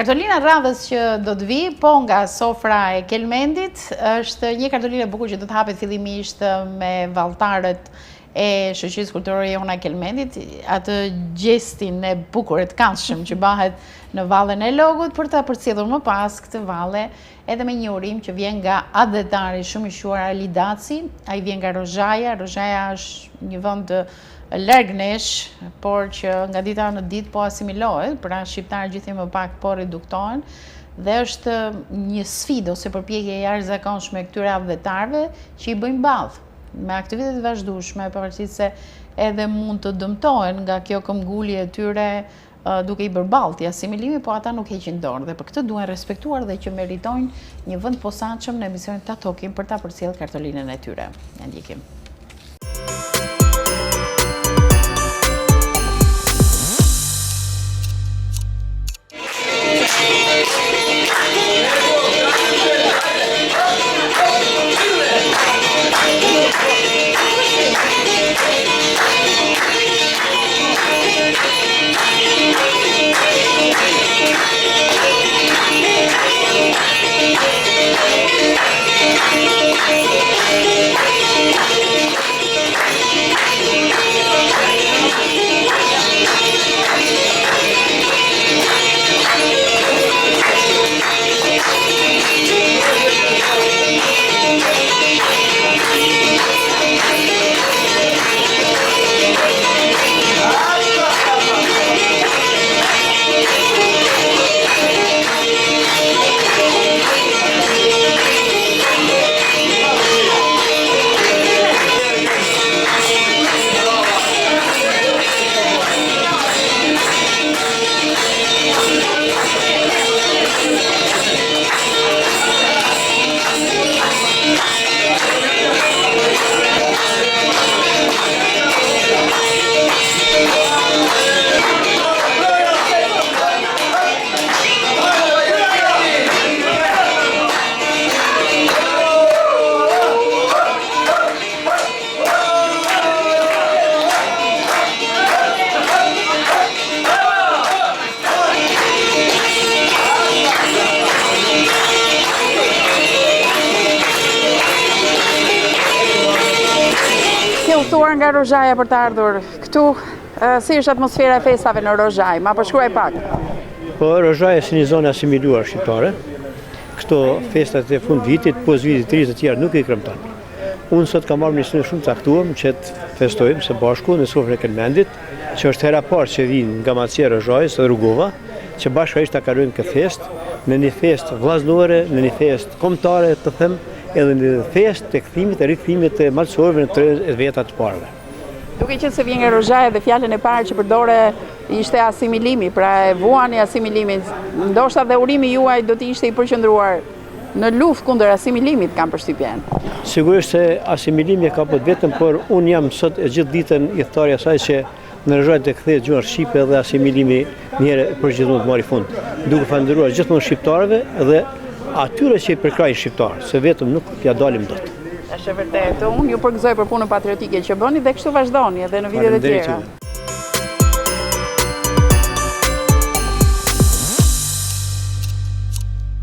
Kartolina radhës që do të vi, po nga sofra e Kelmendit, është një kartolinë e bukur që do të hapet fillimisht me valltarët e shoqërisë kulturore Jona Kelmendit, atë gjestin e bukur e të këndshëm që bëhet në vallën e Logut, për ta përcjellur më pas këtë valle edhe me një urim që vjen nga adhetari shumë i shuar Ali Daci. Ai vjen nga Rozhaja. Rozhaja është një vend larg nesh, por që nga dita në ditë po asimilohet, pra shqiptarët gjithë më pak po reduktohen, dhe është një sfidë ose përpjekje e jashtëzakonshme këtyre adhetarëve që i bëjnë ballë me aktivitete të vazhdueshme, pavarësisht se edhe mund të dëmtohen nga kjo këmbgulje e tyre duke i bërë ballë të asimilimi, po ata nuk heqin dorë dhe për këtë duhen respektuar dhe që meritojnë një vend posaçëm në emisionin Ta Tokim për ta përcjellë kartolinën e tyre. Ja ndjekim. Nga Rozhaja për të ardhur këtu, si është atmosfera e festave në Rozhaj? Ma përshkruaj pak. Po, Rozhaja si një zonë asimiluar shqiptare. Këto festat e fund vitit, pos vitit të rizë të tjerë nuk i kremton. Unë sot kam marrë një sënë shumë caktuam që të festojmë së bashku në sofrën e Kelmendit, që është hera parë që vinë nga Macia Rozhajës dhe Rrugova, që bashkërisht ta kalojmë këtë fest, në një fest vllaznorë, në një fest kombëtare, të them, edhe në fest të kthimit e rikthimit të malësorëve në 30 vjetat të parëve. Duke qenë se vjen nga Rozhaja dhe fjalën e parë që përdore ishte asimilimi, pra e vuani asimilimit, ndoshta dhe urimi juaj do të ishte i përqendruar në luftë kundër asimilimit, kam përshtypjen. Sigurisht se asimilimi e ka bërë vetëm, por unë jam sot e gjithë ditën i thtarja asaj që në Rozhaj të kthehet gjuha shqipe dhe asimilimi një herë përgjithmonë të marrë fund. Duke falendëruar gjithmonë shqiptarëve dhe atyre që i përkrajnë shqiptarë, se vetëm nuk ja dalim dot. Është vërtet. Unë ju përgëzoj për punën patriotike që bëni dhe kështu vazhdoni edhe në vitet e tjera.